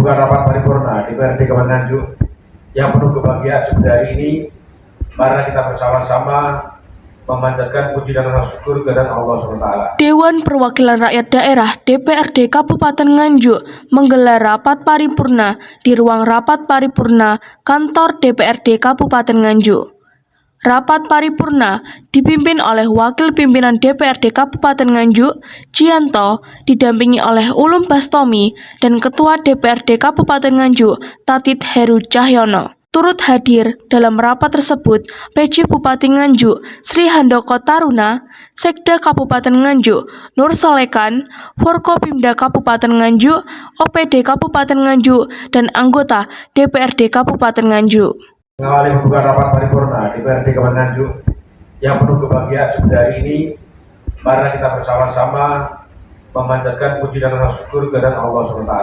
pembukaan rapat paripurna DPRD Kabupaten Nganjuk yang penuh kebahagiaan seperti hari ini. Mari kita bersama-sama memanjatkan puji dan rasa syukur kepada Allah SWT. Dewan Perwakilan Rakyat Daerah DPRD Kabupaten Nganjuk menggelar rapat paripurna di ruang rapat paripurna kantor DPRD Kabupaten Nganjuk. Rapat paripurna dipimpin oleh Wakil Pimpinan DPRD Kabupaten Nganjuk, Jianto, didampingi oleh Ulum Bastomi dan Ketua DPRD Kabupaten Nganjuk, Tatit Heru Cahyono. Turut hadir dalam rapat tersebut PJ Bupati Nganjuk, Sri Handoko Taruna, Sekda Kabupaten Nganjuk, Nur Solekan, Forkopimda Kabupaten Nganjuk, OPD Kabupaten Nganjuk, dan anggota DPRD Kabupaten Nganjuk. Mengawali pembukaan rapat paripurna DPRD Kabupaten Nganjuk yang penuh kebahagiaan seperti hari ini, mari kita bersama-sama memanjatkan puji dan rasa syukur kepada Allah SWT.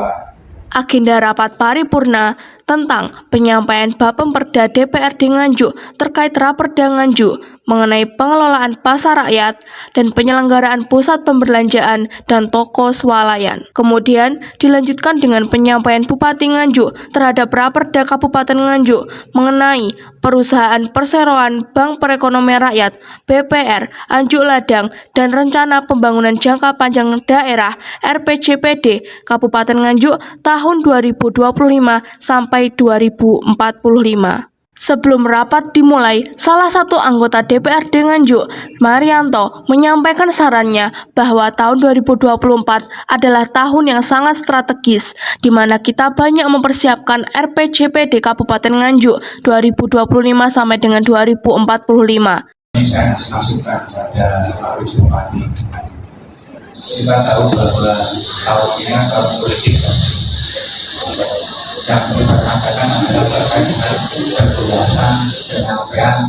Agenda rapat paripurna tentang penyampaian Bapemperda DPRD Nganjuk terkait Raperda Nganjuk mengenai pengelolaan pasar rakyat dan penyelenggaraan pusat pembelanjaan dan toko swalayan. Kemudian dilanjutkan dengan penyampaian Bupati Nganjuk terhadap Raperda Kabupaten Nganjuk mengenai perusahaan perseroan Bank Perekonomian Rakyat BPR Anjuk Ladang dan rencana pembangunan jangka panjang daerah RPJPD Kabupaten Nganjuk tahun 2025 sampai 2045. Sebelum rapat dimulai, salah satu anggota DPRD Nganjuk, Marianto, menyampaikan sarannya bahwa tahun 2024 adalah tahun yang sangat strategis, di mana kita banyak mempersiapkan RPJPD Kabupaten Nganjuk 2025 sampai dengan 2045. Ini saya masukkan pada Pak Bupati. Kita tahu bahwa tahun ini tahun politik yang kita sampaikan adalah terkait dengan perluasan penyampaian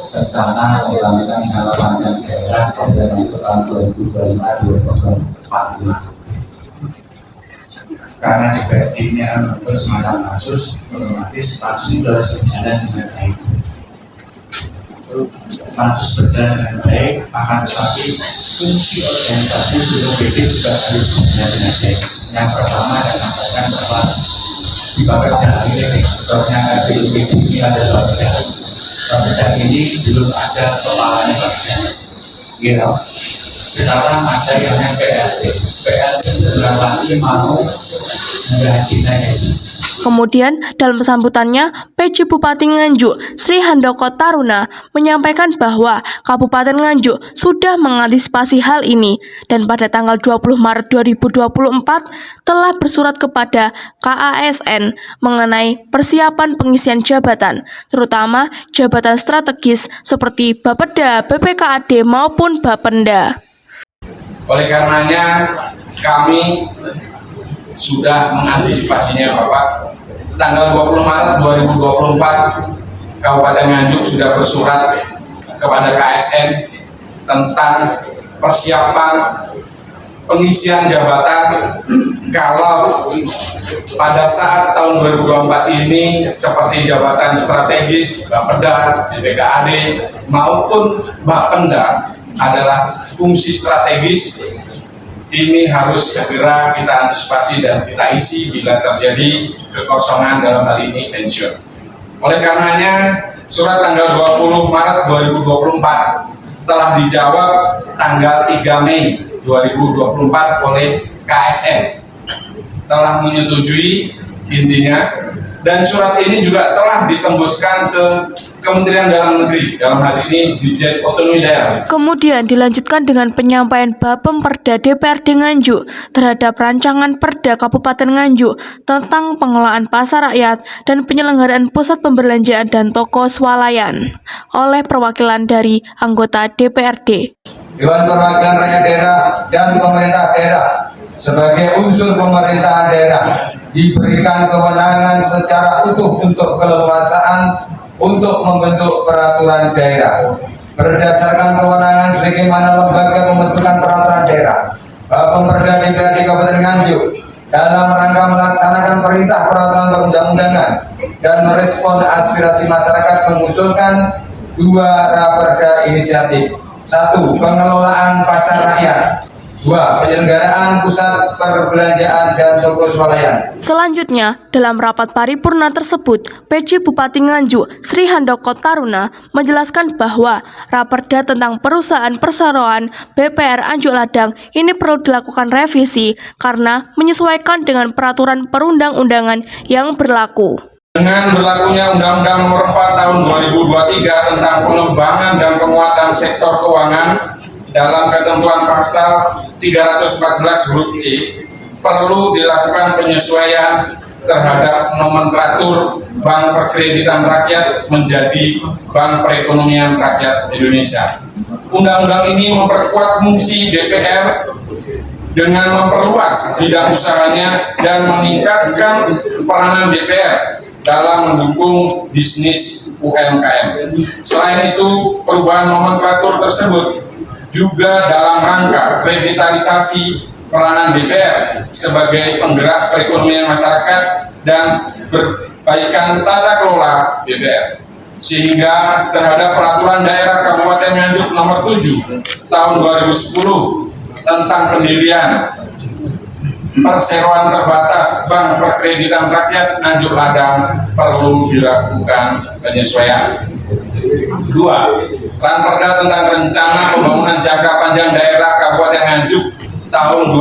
rencana pembangunan jangka panjang daerah pada tahun 2025-2045. Karena DPRD ini akan membentuk semacam pansus, otomatis pansus itu harus berjalan dengan baik. Pansus berjalan dengan baik, akan tetapi fungsi organisasi BPD juga harus berjalan dengan baik. Yang pertama saya sampaikan bahwa di Bapeda ini sebetulnya BPD ini adalah Bapeda ini belum ada kepalanya Bapeda. Gitu. Sekarang ada yang PLT sebentar lagi mau menggaji gaji. Kemudian dalam sambutannya, PJ Bupati Nganjuk, Sri Handoko Taruna, menyampaikan bahwa Kabupaten Nganjuk sudah mengantisipasi hal ini dan pada tanggal 20 Maret 2024 telah bersurat kepada KASN mengenai persiapan pengisian jabatan, terutama jabatan strategis seperti Bapeda, BPKAD maupun Bapenda. Oleh karenanya kami sudah mengantisipasinya Bapak. Tanggal 20 Maret 2024 Kabupaten Nganjuk sudah bersurat kepada KSN tentang persiapan pengisian jabatan kalau pada saat tahun 2024 ini seperti jabatan strategis Bapeda, BPKAD maupun Bapenda adalah fungsi strategis. Ini harus segera kita antisipasi dan kita isi bila terjadi kekosongan dalam hal ini pensiun. Oleh karenanya, surat tanggal 20 Maret 2024 telah dijawab tanggal 3 Mei 2024 oleh KSN. Telah menyetujui intinya, dan surat ini juga telah ditembuskan ke Kementerian Dalam Negeri, dalam hal ini Dirjen Otonomi Daerah. Kemudian dilanjutkan dengan penyampaian Bapemperda DPRD Nganjuk terhadap rancangan Perda Kabupaten Nganjuk tentang pengelolaan pasar rakyat dan penyelenggaraan pusat pembelanjaan dan toko swalayan oleh perwakilan dari anggota DPRD. Dewan Perwakilan Rakyat Daerah dan Pemerintah Daerah sebagai unsur pemerintahan daerah diberikan kewenangan secara utuh untuk keleluasaan untuk membentuk peraturan daerah berdasarkan kewenangan sebagaimana lembaga pembentukan peraturan daerah Bapemperda DPRD Kabupaten Nganjuk dalam rangka melaksanakan perintah peraturan perundang-undangan dan merespon aspirasi masyarakat mengusulkan 2 raperda inisiatif. 1. Pengelolaan pasar rakyat. 2. Penyelenggaraan pusat perbelanjaan dan toko swalayan. Selanjutnya, dalam rapat paripurna tersebut, PJ Bupati Nganjuk Sri Handoko Taruna menjelaskan bahwa Raperda tentang perusahaan perseroan BPR Anjuk Ladang ini perlu dilakukan revisi karena menyesuaikan dengan peraturan perundang-undangan yang berlaku. Dengan berlakunya Undang-Undang Nomor 4 Tahun 2023 tentang pengembangan dan penguatan sektor keuangan dalam ketentuan pasal 314 huruf C, perlu dilakukan penyesuaian terhadap nomenklatur Bank Perkreditan Rakyat menjadi Bank Perekonomian Rakyat Indonesia. Undang-undang ini memperkuat fungsi DPR dengan memperluas bidang usahanya dan meningkatkan peranan DPR dalam mendukung bisnis UMKM. Selain itu, perubahan nomenklatur tersebut juga dalam rangka revitalisasi peranan DPR sebagai penggerak perekonomian masyarakat dan perbaikan tata kelola DPR. Sehingga terhadap peraturan daerah Kabupaten Nganjuk nomor 7 tahun 2010 tentang pendirian perseroan terbatas Bank Perkreditan Rakyat Nganjuk Ladang perlu dilakukan penyesuaian. 2. Raperda tentang rencana pembangunan jangka panjang daerah Kabupaten Nganjuk tahun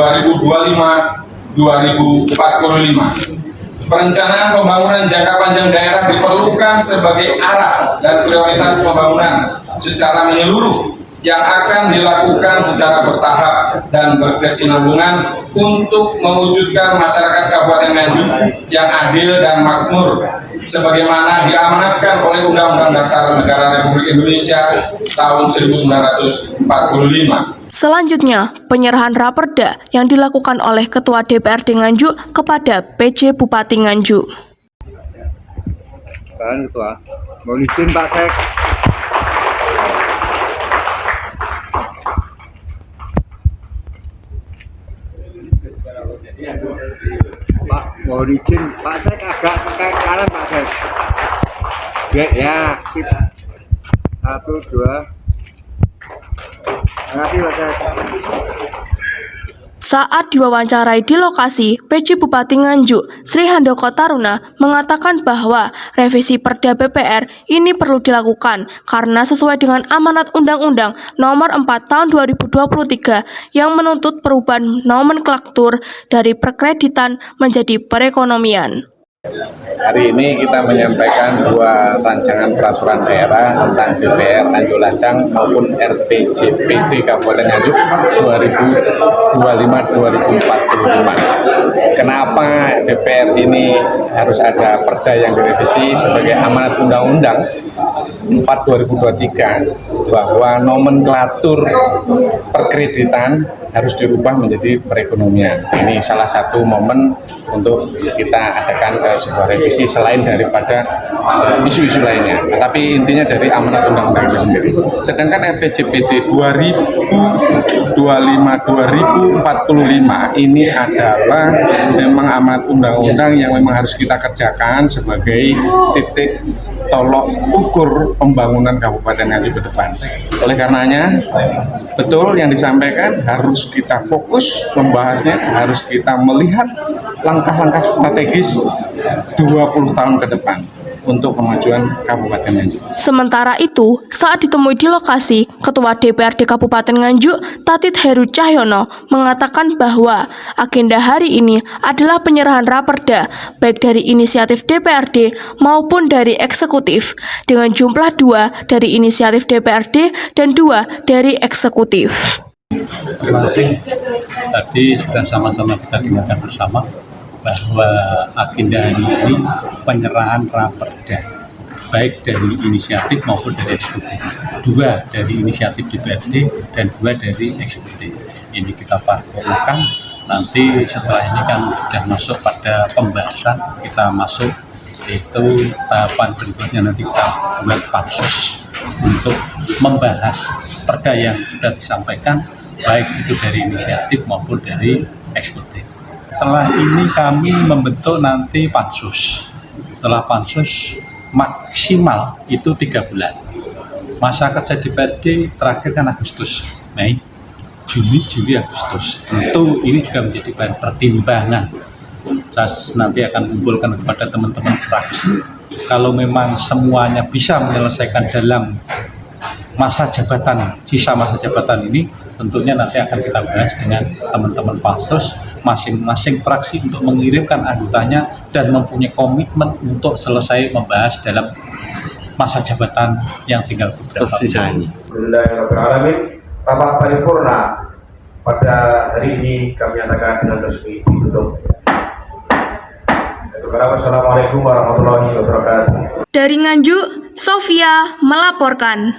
2025-2045. Perencanaan pembangunan jangka panjang daerah diperlukan sebagai arah dan prioritas pembangunan secara menyeluruh yang akan dilakukan secara bertahap dan berkesinambungan untuk mewujudkan masyarakat Kabupaten Nganjuk yang adil dan makmur sebagaimana diamanatkan oleh Undang-Undang Dasar Negara Republik Indonesia tahun 1945. Selanjutnya, penyerahan Raperda yang dilakukan oleh Ketua DPRD Nganjuk kepada PJ Bupati Nganjuk. Bahan Ketua, mohon izin Pak Sek. Pak, mohon izin Pak Sek agak ke kanan Pak Sek. Ya, sip. 1, 2. Terima kasih Pak Sek. Saat diwawancarai di lokasi, PJ Bupati Nganjuk Sri Handoko Taruna mengatakan bahwa revisi Perda BPR ini perlu dilakukan karena sesuai dengan amanat Undang-Undang Nomor 4 Tahun 2023 yang menuntut perubahan nomenklatur dari perkreditan menjadi perekonomian. Hari ini kita menyampaikan dua rancangan peraturan daerah tentang DPR Anjuk Ladang maupun RPJPD Kabupaten Nganjuk 2025-2045. Kenapa DPR ini harus ada perda yang direvisi sebagai amanat Undang-Undang 4 2023 bahwa nomenklatur perkreditan harus dirubah menjadi perekonomian. Ini salah satu momen untuk kita adakan sebuah revisi selain daripada isu-isu lainnya. Tapi intinya dari amanat undang-undang itu sendiri. Sedangkan RPJPD 2025-2045 ini adalah memang amanat undang-undang yang memang harus kita kerjakan sebagai titik tolok ukur pembangunan Kabupaten Nganjuk ke depan. Oleh karenanya, betul yang disampaikan harus kita fokus membahasnya, harus kita melihat langkah-langkah strategis 20 tahun ke depan untuk kemajuan Kabupaten Nganjuk. Sementara itu, saat ditemui di lokasi, Ketua DPRD Kabupaten Nganjuk, Tatit Heru Cahyono, mengatakan bahwa agenda hari ini adalah penyerahan Raperda, baik dari inisiatif DPRD maupun dari eksekutif, dengan jumlah 2 dari inisiatif DPRD dan 2 dari eksekutif. Terima kasih. Tadi sudah sama-sama kita dengarkan bersama bahwa agenda hari ini penyerahan Raperda baik dari inisiatif maupun dari eksekutif, 2 dari inisiatif DPRD dan 2 dari eksekutif. Ini kita paripurnakan, nanti setelah ini kan sudah masuk pada pembahasan, kita masuk itu tahapan berikutnya, nanti kita buat pansus untuk membahas perda yang sudah disampaikan baik itu dari inisiatif maupun dari eksekutif. Setelah ini kami membentuk nanti pansus. Setelah pansus maksimal itu 3 bulan. Masa kerja DPRD terakhir kan Agustus, Mei. Juni, Juli, Agustus. Tentu ini juga menjadi bahan pertimbangan. Saya nanti akan kumpulkan kepada teman-teman fraksi. Kalau memang semuanya bisa menyelesaikan dalam masa jabatan, sisa masa jabatan ini, tentunya nanti akan kita bahas dengan teman-teman pansus masing-masing fraksi untuk mengirimkan anggotanya dan mempunyai komitmen untuk selesai membahas dalam masa jabatan yang tinggal beberapa tersisa ini. Alhamdulillahirrahmanirrahim. Rapat paripurna pada hari ini kami nyatakan dengan resmi ditutup. Wassalamualaikum warahmatullahi wabarakatuh. Dari Nganjuk, Sofia melaporkan.